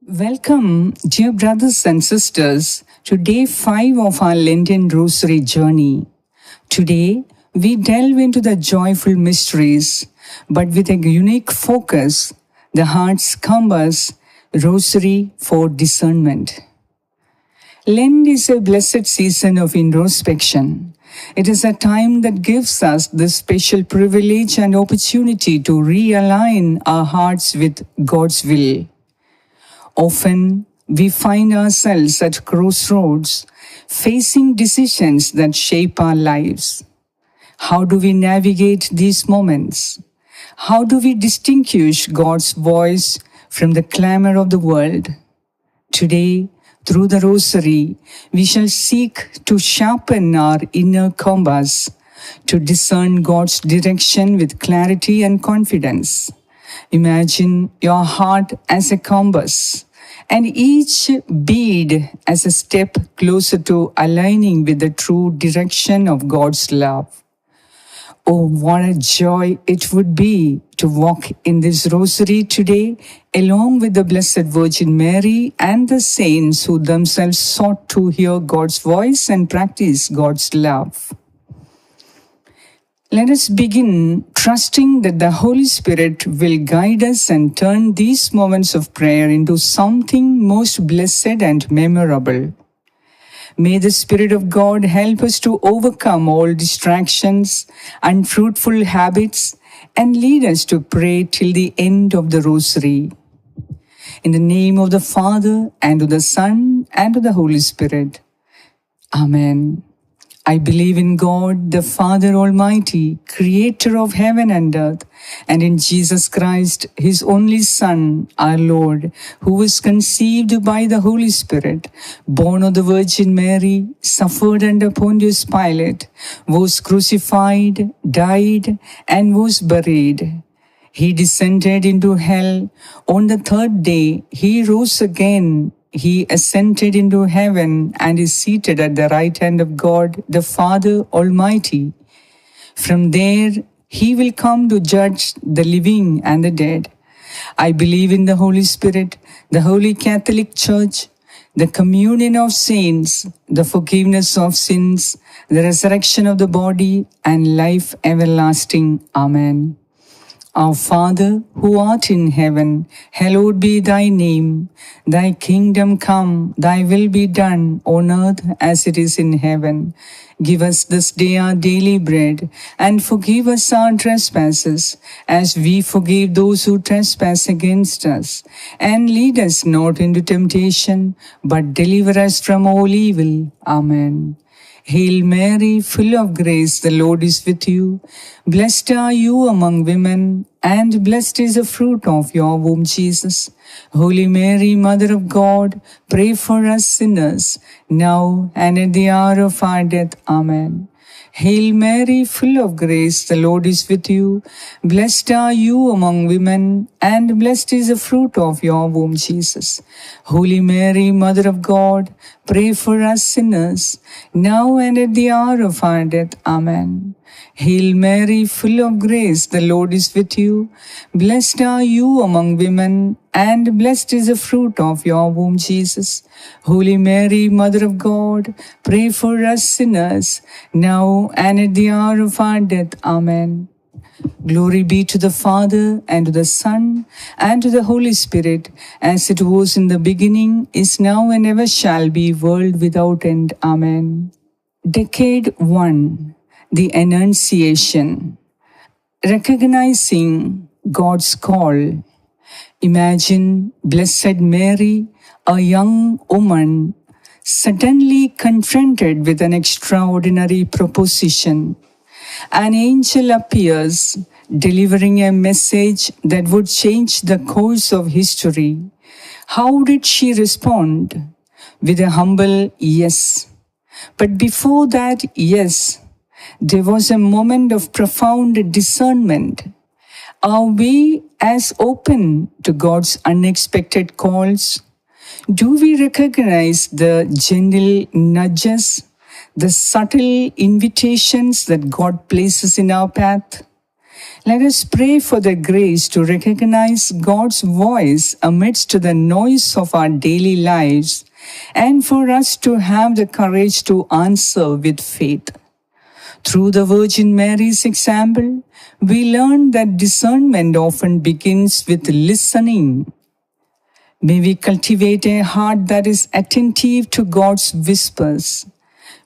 Welcome, dear brothers and sisters, to day 5 of our Lenten Rosary journey. Today, we delve into the joyful mysteries, but with a unique focus, the heart's compass, Rosary for discernment. Lent is a blessed season of introspection. It is a time that gives us this special privilege and opportunity to realign our hearts with God's will. Often, we find ourselves at crossroads, facing decisions that shape our lives. How do we navigate these moments? How do we distinguish God's voice from the clamor of the world? Today, through the Rosary, we shall seek to sharpen our inner compass, to discern God's direction with clarity and confidence. Imagine your heart as a compass, and each bead as a step closer to aligning with the true direction of God's love. Oh, what a joy it would be to walk in this Rosary today along with the Blessed Virgin Mary and the saints who themselves sought to hear God's voice and practice God's love. Let us begin trusting that the Holy Spirit will guide us and turn these moments of prayer into something most blessed and memorable. May the Spirit of God help us to overcome all distractions, unfruitful habits, and lead us to pray till the end of the Rosary. In the name of the Father, and of the Son, and of the Holy Spirit. Amen. I believe in God, the Father Almighty, creator of heaven and earth, and in Jesus Christ, his only Son, our Lord, who was conceived by the Holy Spirit, born of the Virgin Mary, suffered under Pontius Pilate, was crucified, died, and was buried. He descended into hell. On the third day, he rose again. He ascended into heaven and is seated at the right hand of God, the Father Almighty. From there, he will come to judge the living and the dead. I believe in the Holy Spirit, the Holy Catholic Church, the communion of saints, the forgiveness of sins, the resurrection of the body, and life everlasting. Amen. Our Father, who art in heaven, hallowed be thy name. Thy kingdom come, thy will be done on earth as it is in heaven. Give us this day our daily bread, and forgive us our trespasses, as we forgive those who trespass against us. And lead us not into temptation, but deliver us from all evil. Amen. Hail Mary, full of grace, the Lord is with you. Blessed are you among women, and blessed is the fruit of your womb, Jesus. Holy Mary, Mother of God, pray for us sinners, now and at the hour of our death. Amen. Hail Mary, full of grace, the Lord is with you. Blessed are you among women, and blessed is the fruit of your womb, Jesus. Holy Mary, Mother of God, pray for us sinners, now and at the hour of our death. Amen. Hail Mary, full of grace, the Lord is with you. Blessed are you among women, and blessed is the fruit of your womb, Jesus. Holy Mary, Mother of God, pray for us sinners, now and at the hour of our death. Amen. Glory be to the Father, and to the Son, and to the Holy Spirit, as it was in the beginning, is now, and ever shall be, world without end. Amen. Decade 1. The Annunciation. Recognizing God's call. Imagine Blessed Mary, a young woman, suddenly confronted with an extraordinary proposition. An angel appears, delivering a message that would change the course of history. How did she respond? With a humble yes. But before that yes, there was a moment of profound discernment. Are we as open to God's unexpected calls? Do we recognize the gentle nudges, the subtle invitations that God places in our path? Let us pray for the grace to recognize God's voice amidst the noise of our daily lives, and for us to have the courage to answer with faith. Through the Virgin Mary's example, we learn that discernment often begins with listening. May we cultivate a heart that is attentive to God's whispers.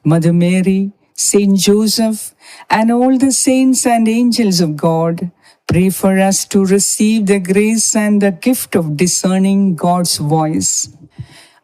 Mother Mary, Saint Joseph, and all the saints and angels of God, pray for us to receive the grace and the gift of discerning God's voice.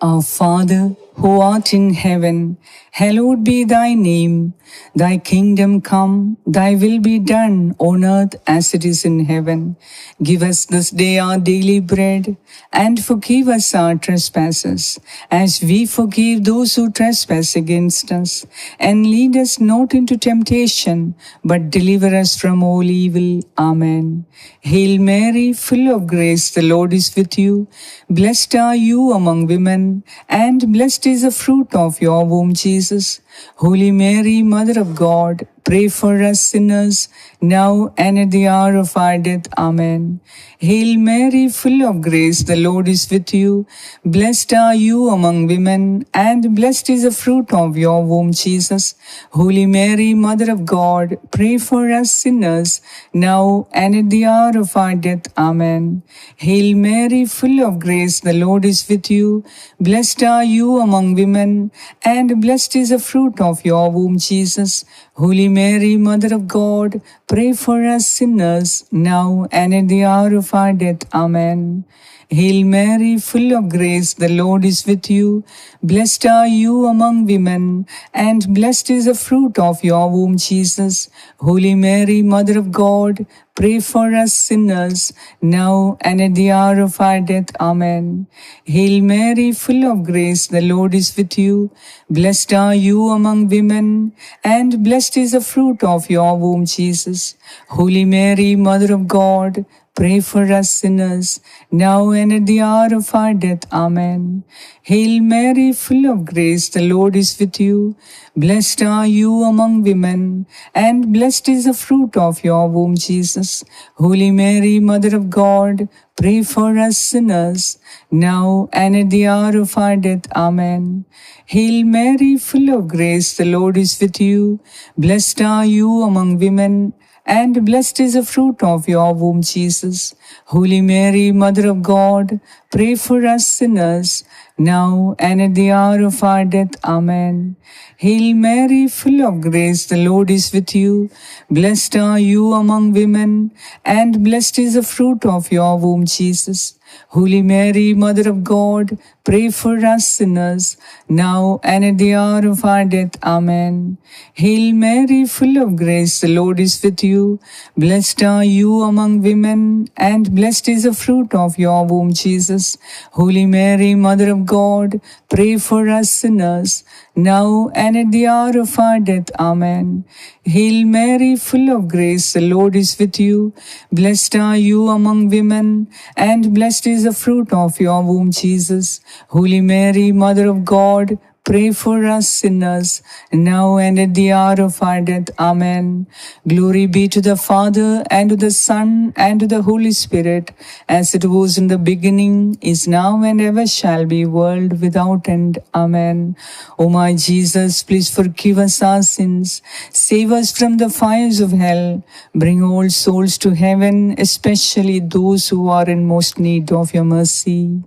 Our Father, who art in heaven, hallowed be thy name. Thy kingdom come, thy will be done on earth as it is in heaven. Give us this day our daily bread, and forgive us our trespasses, as we forgive those who trespass against us. And lead us not into temptation, but deliver us from all evil. Amen. Hail Mary, full of grace, the Lord is with you. Blessed are you among women, and blessed is the fruit of your womb, Jesus. Holy Mary, Mother of God, pray for us sinners, now and at the hour of our death. Amen. Hail Mary, full of grace, the Lord is with you. Blessed are you among women, and blessed is the fruit of your womb, Jesus. Holy Mary, Mother of God, pray for us sinners, now and at the hour of our death. Amen. Hail Mary, full of grace, the Lord is with you. Blessed are you among women, and blessed is the fruit of your womb, Jesus. Holy Mary, Mother of God, pray for us sinners, now and at the hour of our death. Amen. Hail Mary, full of grace, the Lord is with you. Blessed are you among women, and blessed is the fruit of your womb, Jesus. Holy Mary, Mother of God, pray for us sinners, now and at the hour of our death. Amen. Hail Mary, full of grace, the Lord is with you. Blessed are you among women, and blessed is the fruit of your womb, Jesus. Holy Mary, Mother of God, pray for us sinners, now and at the hour of our death. Amen. Hail Mary, full of grace, the Lord is with you. Blessed are you among women, and blessed is the fruit of your womb, Jesus. Holy Mary, Mother of God, pray for us sinners, now and at the hour of our death. Amen. Hail Mary, full of grace, the Lord is with you. Blessed are you among women, and blessed is the fruit of your womb, Jesus. Holy Mary, Mother of God, pray for us sinners, now and at the hour of our death. Amen. Hail Mary, full of grace, the Lord is with you. Blessed are you among women, and blessed is the fruit of your womb, Jesus. Holy Mary, Mother of God, pray for us sinners, now and at the hour of our death. Amen. Hail Mary, full of grace, the Lord is with you. Blessed are you among women, and blessed is the fruit of your womb, Jesus. Holy Mary, Mother of God, pray for us sinners, now and at the hour of our death. Amen. Hail Mary, full of grace, the Lord is with you. Blessed are you among women, and blessed is the fruit of your womb, Jesus. Holy Mary, Mother of God, pray for us sinners, now and at the hour of our death. Amen. Glory be to the Father, and to the Son, and to the Holy Spirit, as it was in the beginning, is now, and ever shall be, world without end. Amen. O my Jesus, please forgive us our sins, save us from the fires of hell, bring all souls to heaven, especially those who are in most need of your mercy.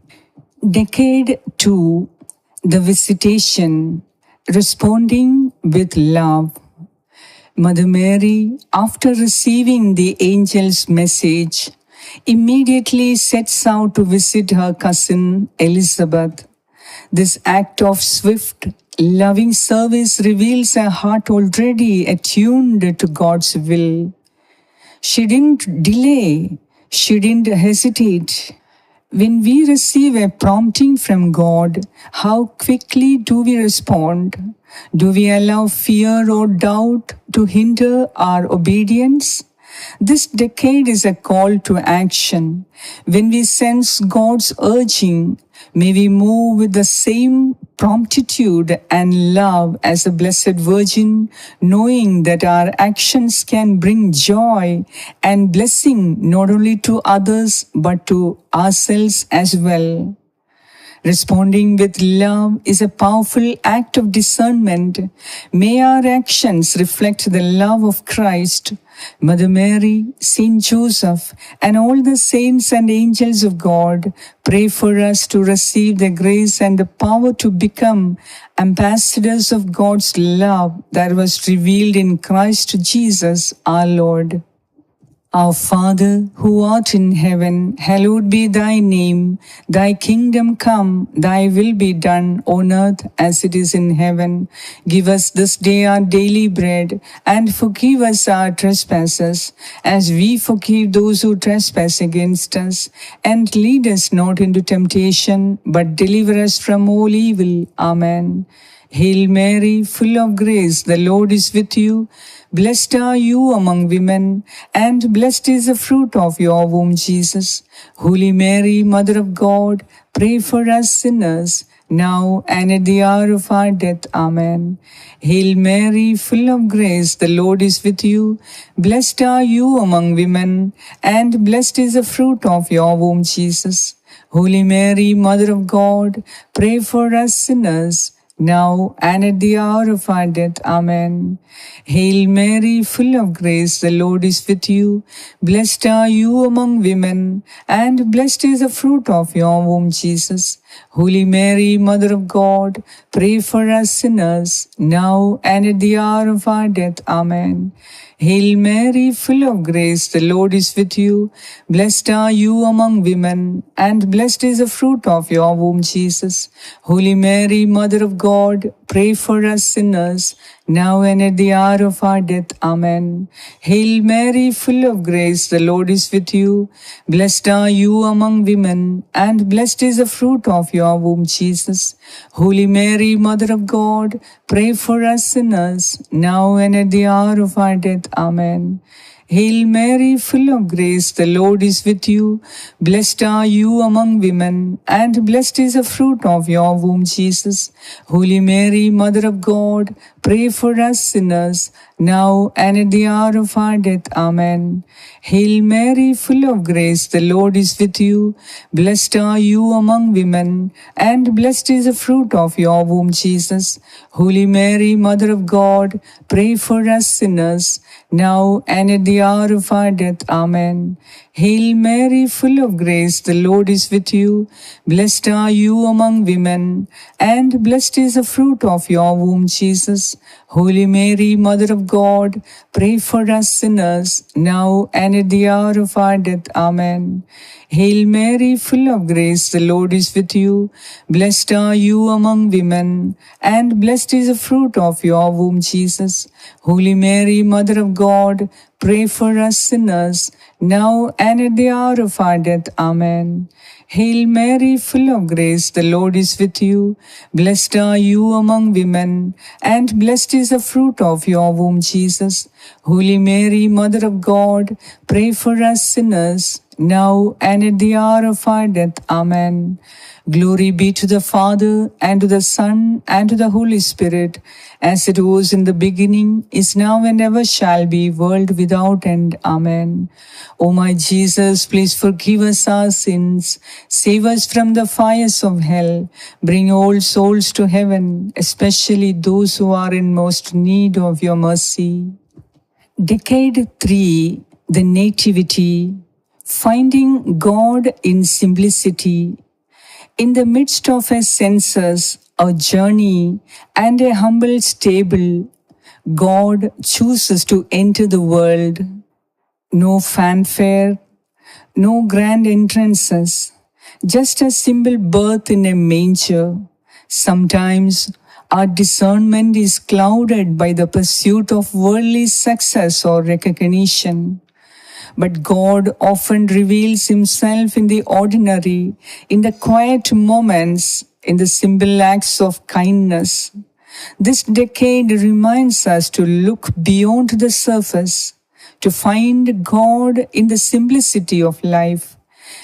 Decade 2. The Visitation, responding with love. Mother Mary, after receiving the angel's message, immediately sets out to visit her cousin Elizabeth. This act of swift, loving service reveals a heart already attuned to God's will. She didn't delay, she didn't hesitate. When we receive a prompting from God, how quickly do we respond? Do we allow fear or doubt to hinder our obedience? This decade is a call to action. When we sense God's urging, may we move with the same promptitude and love as the Blessed Virgin, knowing that our actions can bring joy and blessing not only to others but to ourselves as well. Responding with love is a powerful act of discernment. May our actions reflect the love of Christ. Mother Mary, Saint Joseph, and all the saints and angels of God, pray for us to receive the grace and the power to become ambassadors of God's love that was revealed in Christ Jesus our Lord. Our Father, who art in heaven, hallowed be thy name. Thy kingdom come, thy will be done on earth as it is in heaven. Give us this day our daily bread, and forgive us our trespasses, as we forgive those who trespass against us. And lead us not into temptation, but deliver us from all evil. Amen. Hail Mary, full of grace, the Lord is with you. Blessed are you among women, and blessed is the fruit of your womb, Jesus. Holy Mary, Mother of God, pray for us sinners, now and at the hour of our death. Amen. Hail Mary, full of grace, the Lord is with you. Blessed are you among women, and blessed is the fruit of your womb, Jesus. Holy Mary, Mother of God, pray for us sinners, now and at the hour of our death. Amen. Hail Mary, full of grace, the Lord is with you. Blessed are you among women, and blessed is the fruit of your womb, Jesus. Holy Mary, Mother of God, pray for us sinners, now and at the hour of our death. Amen. Hail Mary, full of grace, the Lord is with you. Blessed are you among women, and blessed is the fruit of your womb, Jesus. Holy Mary, Mother of God, pray for us sinners, now and at the hour of our death. Amen. Hail Mary, full of grace, the Lord is with you. Blessed are you among women, and blessed is the fruit of your womb, Jesus. Holy Mary, Mother of God, pray for us sinners, now and at the hour of our death. Amen. Hail Mary, full of grace, the Lord is with you. Blessed are you among women, and blessed is the fruit of your womb, Jesus. Holy Mary, Mother of God, pray for us sinners, now and at the hour of our death. Amen. Hail Mary, full of grace, the Lord is with you. Blessed are you among women, and blessed is the fruit of your womb, Jesus. Holy Mary, Mother of God, pray for us sinners, now and at the hour of our death. Amen. Hail Mary, full of grace, the Lord is with you. Blessed are you among women, and blessed is the fruit of your womb, Jesus. Holy Mary, Mother of God, pray for us sinners, now and at the hour of our death. Amen. Hail Mary, full of grace, the Lord is with you. Blessed are you among women, and blessed is the fruit of your womb, Jesus. Holy Mary, Mother of God, pray for us sinners, now and at the hour of our death. Amen. Hail Mary, full of grace, the Lord is with you. Blessed are you among women, and blessed is the fruit of your womb, Jesus. Holy Mary, Mother of God, pray for us sinners, now and at the hour of our death. Amen. Glory be to the Father, and to the Son, and to the Holy Spirit, as it was in the beginning, is now, and ever shall be, world without end. Amen. O my Jesus, please forgive us our sins, save us from the fires of hell, bring all souls to heaven, especially those who are in most need of your mercy. Decade 3, the Nativity, finding God in simplicity. In the midst of a census, a journey, and a humble stable, God chooses to enter the world. No fanfare, no grand entrances, just a simple birth in a manger. Sometimes our discernment is clouded by the pursuit of worldly success or recognition. But God often reveals himself in the ordinary, in the quiet moments, in the simple acts of kindness. This decade reminds us to look beyond the surface, to find God in the simplicity of life.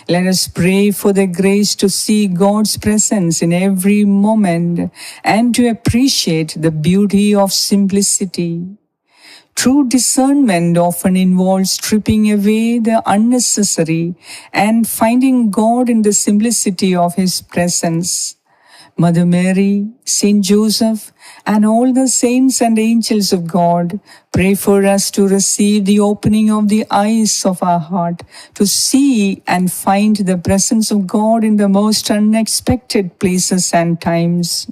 Let us pray for the grace to see God's presence in every moment and to appreciate the beauty of simplicity. True discernment often involves stripping away the unnecessary and finding God in the simplicity of His presence. Mother Mary, Saint Joseph, and all the saints and angels of God, pray for us to receive the opening of the eyes of our heart, to see and find the presence of God in the most unexpected places and times.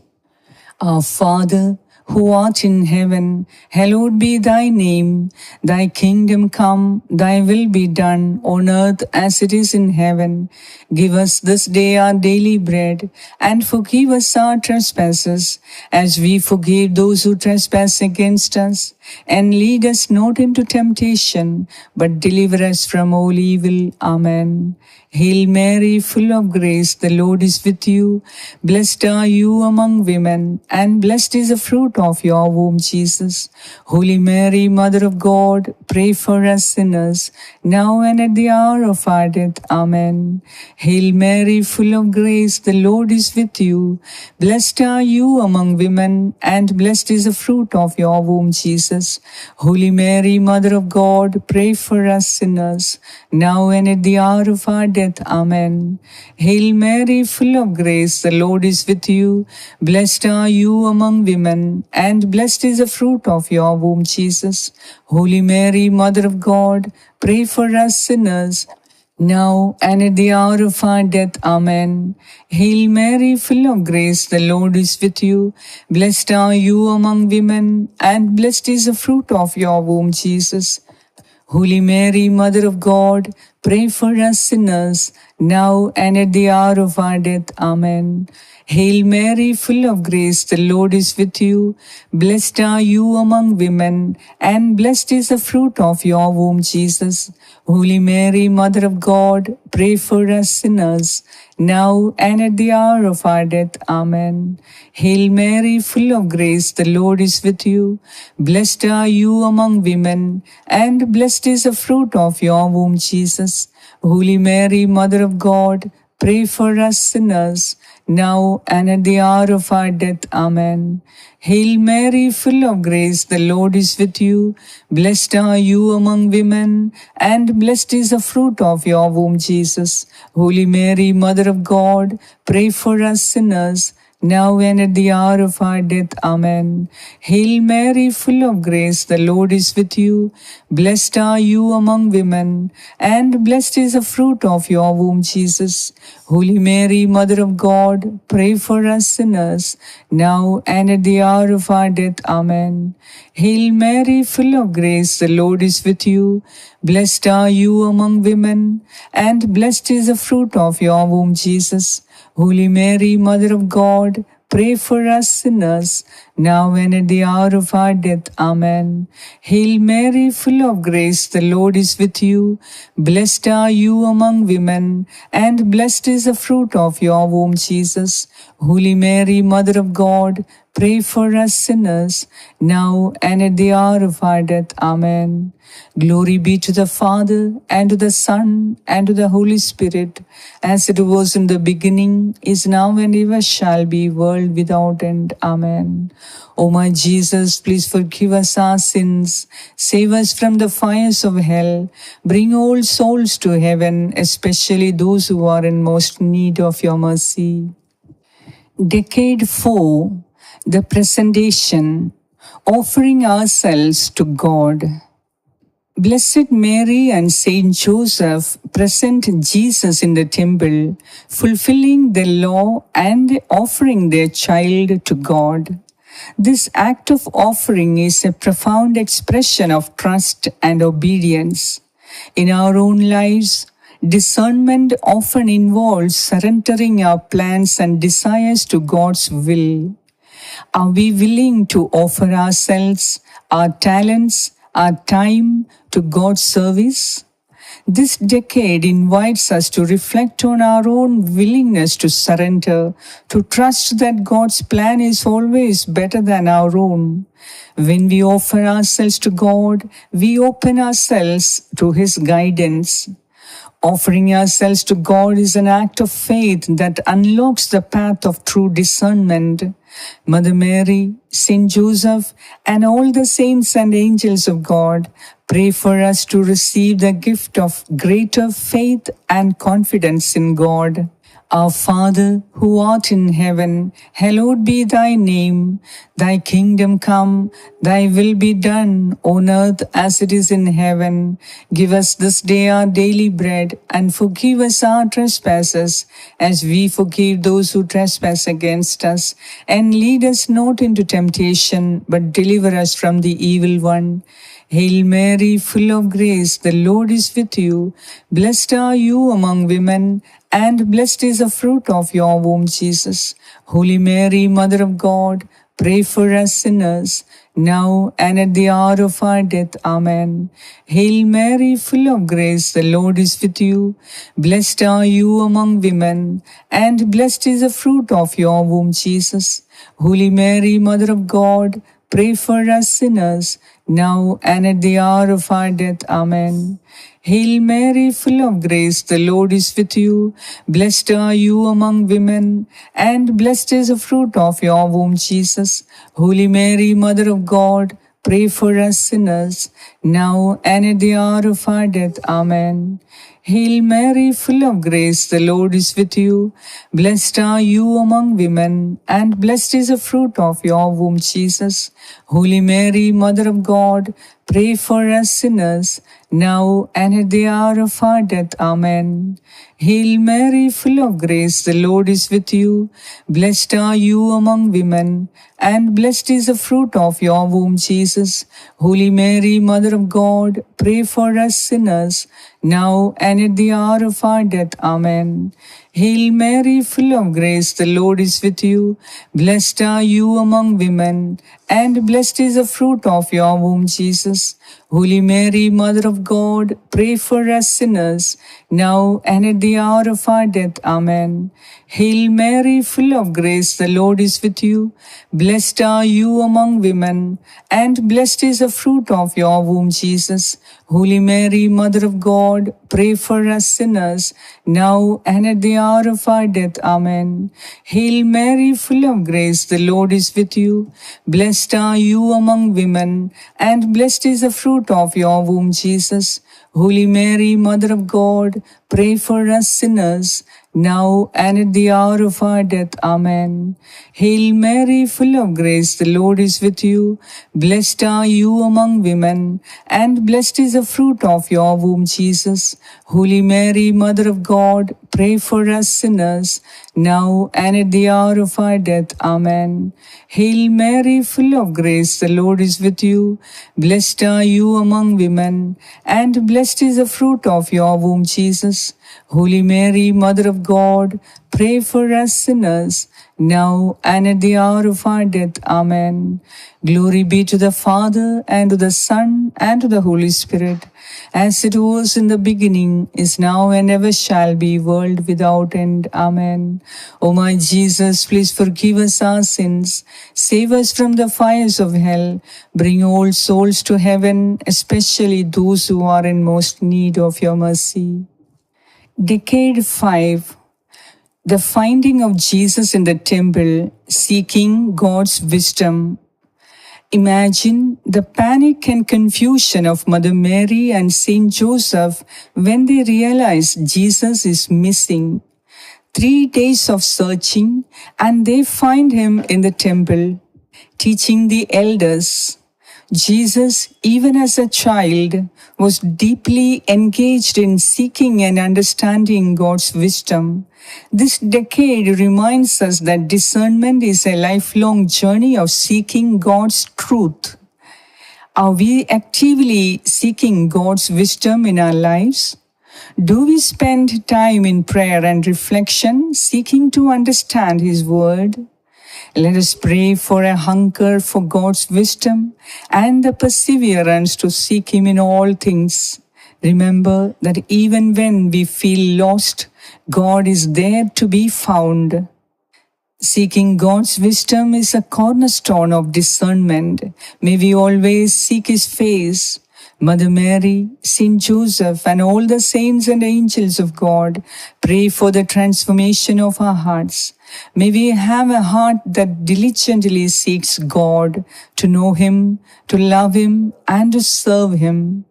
Our Father, who art in heaven, hallowed be thy name. Thy kingdom come, thy will be done, on earth as it is in heaven. Give us this day our daily bread, and forgive us our trespasses, as we forgive those who trespass against us. And lead us not into temptation, but deliver us from all evil. Amen. Hail Mary, full of grace, the Lord is with you. Blessed are you among women, and blessed is the fruit of your womb, Jesus. Holy Mary, Mother of God, pray for us sinners, now and at the hour of our death. Amen. Hail Mary, full of grace, the Lord is with you. Blessed are you among women, and blessed is the fruit of your womb, Jesus. Holy Mary, Mother of God, pray for us sinners, now and at the hour of our death. Amen. Hail Mary, full of grace, the Lord is with you. Blessed are you among women, and blessed is the fruit of your womb, Jesus. Holy Mary, Mother of God, pray for us sinners, now and at the hour of our death. Amen. Hail Mary, full of grace, the Lord is with you. Blessed are you among women, and blessed is the fruit of your womb, Jesus. Holy Mary, Mother of God, pray for us sinners, now and at the hour of our death. Amen. Hail Mary, full of grace, the Lord is with you. Blessed are you among women, and blessed is the fruit of your womb, Jesus. Holy Mary, Mother of God, pray for us sinners, now and at the hour of our death. Amen. Hail Mary, full of grace, the Lord is with you. Blessed are you among women, and blessed is the fruit of your womb, Jesus. Holy Mary, Mother of God, pray for us sinners, now and at the hour of our death. Amen. Hail Mary, full of grace, the Lord is with you. Blessed are you among women, and blessed is the fruit of your womb, Jesus. Holy Mary, Mother of God, pray for us sinners, now and at the hour of our death. Amen. Hail Mary, full of grace, the Lord is with you. Blessed are you among women, and blessed is the fruit of your womb, Jesus. Holy Mary, Mother of God, pray for us sinners, now and at the hour of our death. Amen. Hail Mary, full of grace, the Lord is with you. Blessed are you among women, and blessed is the fruit of your womb, Jesus. Holy Mary, Mother of God, pray for us sinners, now and at the hour of our death. Amen. Hail Mary, full of grace, the Lord is with you. Blessed are you among women, and blessed is the fruit of your womb, Jesus. Holy Mary, Mother of God, pray for us sinners, now and at the hour of our death. Amen. Glory be to the Father, and to the Son, and to the Holy Spirit, as it was in the beginning, is now, and ever shall be, world without end. Amen. O my Jesus, please forgive us our sins, save us from the fires of hell, bring all souls to heaven, especially those who are in most need of your mercy. Decade 4. The Presentation, offering ourselves to God. Blessed Mary and Saint Joseph present Jesus in the temple, fulfilling the law and offering their child to God. This act of offering is a profound expression of trust and obedience. In our own lives, discernment often involves surrendering our plans and desires to God's will. Are we willing to offer ourselves, our talents, our time to God's service? This decade invites us to reflect on our own willingness to surrender, to trust that God's plan is always better than our own. When we offer ourselves to God, we open ourselves to His guidance. Offering ourselves to God is an act of faith that unlocks the path of true discernment. Mother Mary, Saint Joseph, and all the saints and angels of God, pray for us to receive the gift of greater faith and confidence in God. Our Father, who art in heaven, hallowed be thy name. Thy kingdom come, thy will be done on earth as it is in heaven. Give us this day our daily bread, and forgive us our trespasses, as we forgive those who trespass against us. And lead us not into temptation, but deliver us from the evil one. Hail Mary, full of grace, the Lord is with you. Blessed are you among women, and blessed is the fruit of your womb, Jesus. Holy Mary, Mother of God, pray for us sinners, now and at the hour of our death. Amen. Hail Mary, full of grace, the Lord is with you. Blessed are you among women, and blessed is the fruit of your womb, Jesus. Holy Mary, Mother of God, pray for us sinners, now and at the hour of our death. Amen. Hail Mary, full of grace, the Lord is with you. Blessed are you among women, and blessed is the fruit of your womb, Jesus. Holy Mary, Mother of God, pray for us sinners, now and at the hour of our death. Amen. Hail Mary, full of grace, the Lord is with you. Blessed are you among women, and blessed is the fruit of your womb, Jesus. Holy Mary, Mother of God, pray for us sinners, now and at the hour of our death. Amen. Hail Mary, full of grace, the Lord is with you. Blessed are you among women, and blessed is the fruit of your womb, Jesus. Holy Mary, Mother of God, pray for us sinners, now and at the hour of our death. Amen. Hail Mary, full of grace, the Lord is with you. Blessed are you among women, and blessed is the fruit of your womb, Jesus. Holy Mary, Mother of God, pray for us sinners, now and at the hour of our death. Amen. Hail Mary, full of grace, the Lord is with you. Blessed are you among women, and blessed is the fruit of your womb, Jesus. Holy Mary, Mother of God, pray for us sinners, now and at the hour of our death. Amen. Hail Mary, full of grace, the Lord is with you. Blessed are you among women, and blessed is the fruit of your womb, Jesus. Holy Mary, Mother of God, pray for us sinners, now and at the hour of our death. Amen. Hail Mary, full of grace, the Lord is with you. Blessed are you among women, and blessed is the fruit of your womb, Jesus. Holy Mary, Mother of God, pray for us sinners, now and at the hour of our death. Amen. Hail Mary, full of grace, the Lord is with you. Blessed are you among women, and blessed is the fruit of your womb, Jesus. Holy Mary, Mother of God, pray for us sinners, now and at the hour of our death. Amen. Glory be to the Father, and to the Son, and to the Holy Spirit, as it was in the beginning, is now, and ever shall be, world without end. Amen. O my Jesus, please forgive us our sins, save us from the fires of hell, bring all souls to heaven, especially those who are in most need of your mercy. Decade 5. The finding of Jesus in the temple, seeking God's wisdom. Imagine the panic and confusion of Mother Mary and Saint Joseph when they realize Jesus is missing. 3 days of searching, and they find him in the temple, teaching the elders. Jesus, even as a child, was deeply engaged in seeking and understanding God's wisdom. This decade reminds us that discernment is a lifelong journey of seeking God's truth. Are we actively seeking God's wisdom in our lives? Do we spend time in prayer and reflection, seeking to understand His word? Let us pray for a hunger for God's wisdom and the perseverance to seek Him in all things. Remember that even when we feel lost, God is there to be found. Seeking God's wisdom is a cornerstone of discernment. May we always seek His face. Mother Mary, Saint Joseph, and all the saints and angels of God, pray for the transformation of our hearts. May we have a heart that diligently seeks God, to know Him, to love Him, and to serve Him.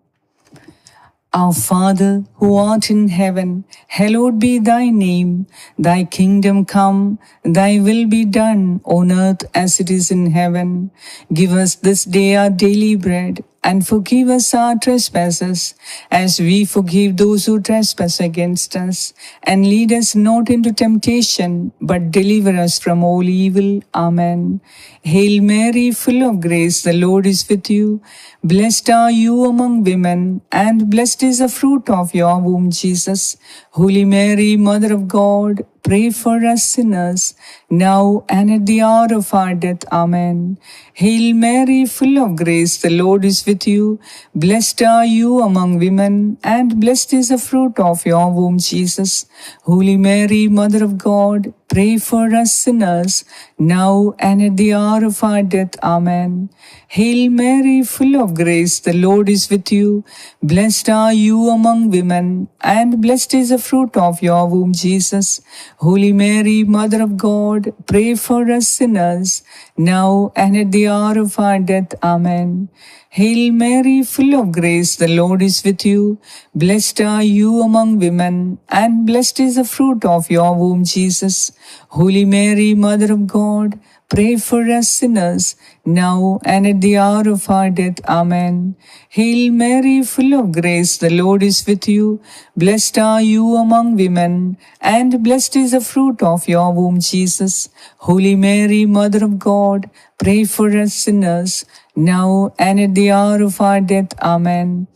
Our Father, who art in heaven, hallowed be thy name. Thy kingdom come, thy will be done on earth as it is in heaven. Give us this day our daily bread, and forgive us our trespasses, as we forgive those who trespass against us. And lead us not into temptation, but deliver us from all evil. Amen. Hail Mary, full of grace, the Lord is with you. Blessed are you among women, and blessed is the fruit of your womb, Jesus. Holy Mary, Mother of God, pray for us sinners, now and at the hour of our death. Amen. Hail Mary, full of grace, the Lord is with you. Blessed are you among women, and blessed is the fruit of your womb, Jesus. Holy Mary, Mother of God, pray for us sinners, now and at the hour of our death. Amen. Hail Mary, full of grace, the Lord is with you. Blessed are you among women, and blessed is the fruit of your womb, Jesus. Holy Mary, Mother of God, pray for us sinners, now and at the hour of our death. Amen. Hail Mary, full of grace, the Lord is with you. Blessed are you among women, and blessed is the fruit of your womb, Jesus. Holy Mary, Mother of God, pray for us sinners, now and at the hour of our death. Amen. Hail Mary, full of grace, the Lord is with you. Blessed are you among women, and blessed is the fruit of your womb, Jesus. Holy Mary, Mother of God, pray for us sinners, now and at the hour of our death. Amen.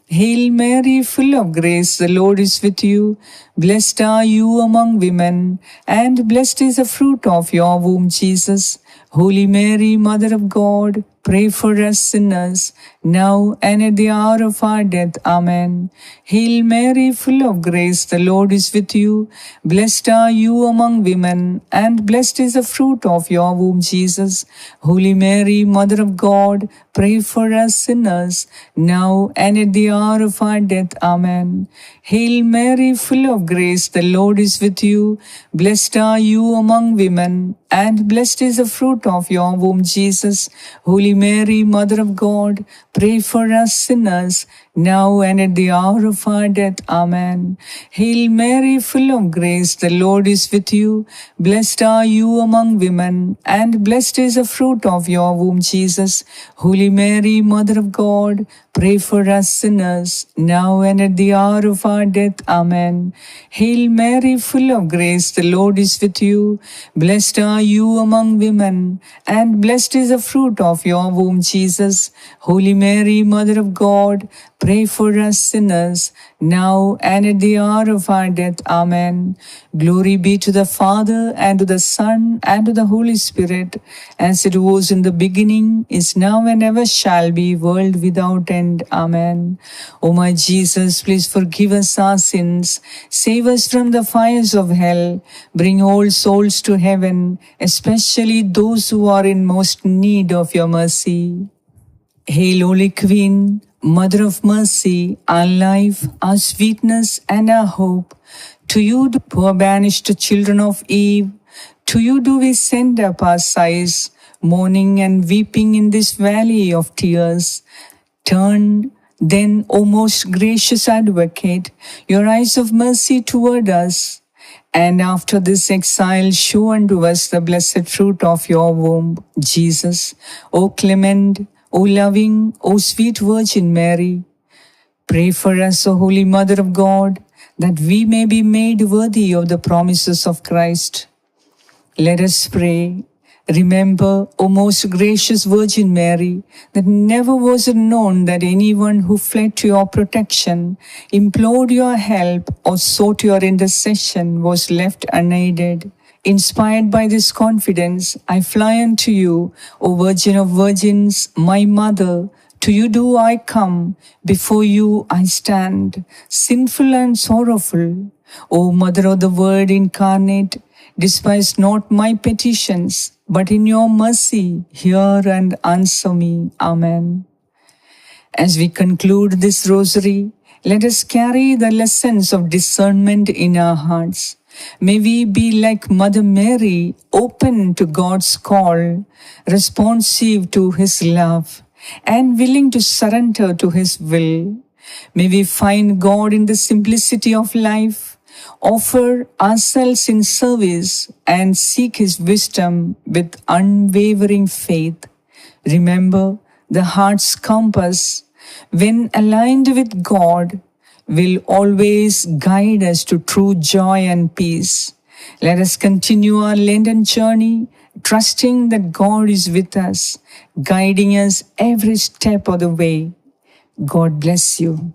Hail Mary, full of grace, the Lord is with you. Blessed are you among women, and blessed is the fruit of your womb, Jesus. Holy Mary, Mother of God, pray for us sinners, now and at the hour of our death. Amen. Hail Mary, full of grace, the Lord is with you. Blessed are you among women, and blessed is the fruit of your womb, Jesus. Holy Mary, Mother of God, pray for us sinners, now and at the hour of our death. Amen. Hail Mary, full of grace, the Lord is with you. Blessed are you among women, and blessed is the fruit of your womb, Jesus. Holy Mary, Mother of God, pray for us sinners, now and at the hour of our death. Amen. Hail Mary, full of grace, the Lord is with you. Blessed are you among women, and blessed is the fruit of your womb, Jesus. Holy Mary, Mother of God, pray for us sinners, now and at the hour of our death. Amen. Hail Mary, full of grace, the Lord is with you. Blessed are you among women, and blessed is the fruit of your womb, Jesus. Holy Mary, Mother of God, pray for us sinners, now and at the hour of our death. Amen. Glory be to the Father, and to the Son, and to the Holy Spirit, as it was in the beginning, is now, and ever shall be, world without end. Amen. O my Jesus, please forgive us our sins, save us from the fires of hell, bring all souls to heaven, especially those who are in most need of your mercy. Hail, Holy Queen, Mother of Mercy, our life, our sweetness, and our hope. To you, the poor banished children of Eve, to you do we send up our sighs, mourning and weeping in this valley of tears. Turn then, O most gracious Advocate, your eyes of mercy toward us, and after this exile show unto us the blessed fruit of your womb, Jesus. O clement, O loving, O sweet Virgin Mary, pray for us, O Holy Mother of God, that we may be made worthy of the promises of Christ. Let us pray. Remember, O most gracious Virgin Mary, that never was it known that anyone who fled to your protection, implored your help, or sought your intercession was left unaided. Inspired by this confidence, I fly unto you, O Virgin of Virgins, my Mother. To you do I come, before you I stand, sinful and sorrowful. O Mother of the Word incarnate, despise not my petitions, but in your mercy hear and answer me. Amen. As we conclude this rosary, let us carry the lessons of discernment in our hearts. May we be like Mother Mary, open to God's call, responsive to His love, and willing to surrender to His will. May we find God in the simplicity of life, offer ourselves in service, and seek His wisdom with unwavering faith. Remember, the heart's compass, when aligned with God, will always guide us to true joy and peace. Let us continue our Lenten journey, trusting that God is with us, guiding us every step of the way. God bless you.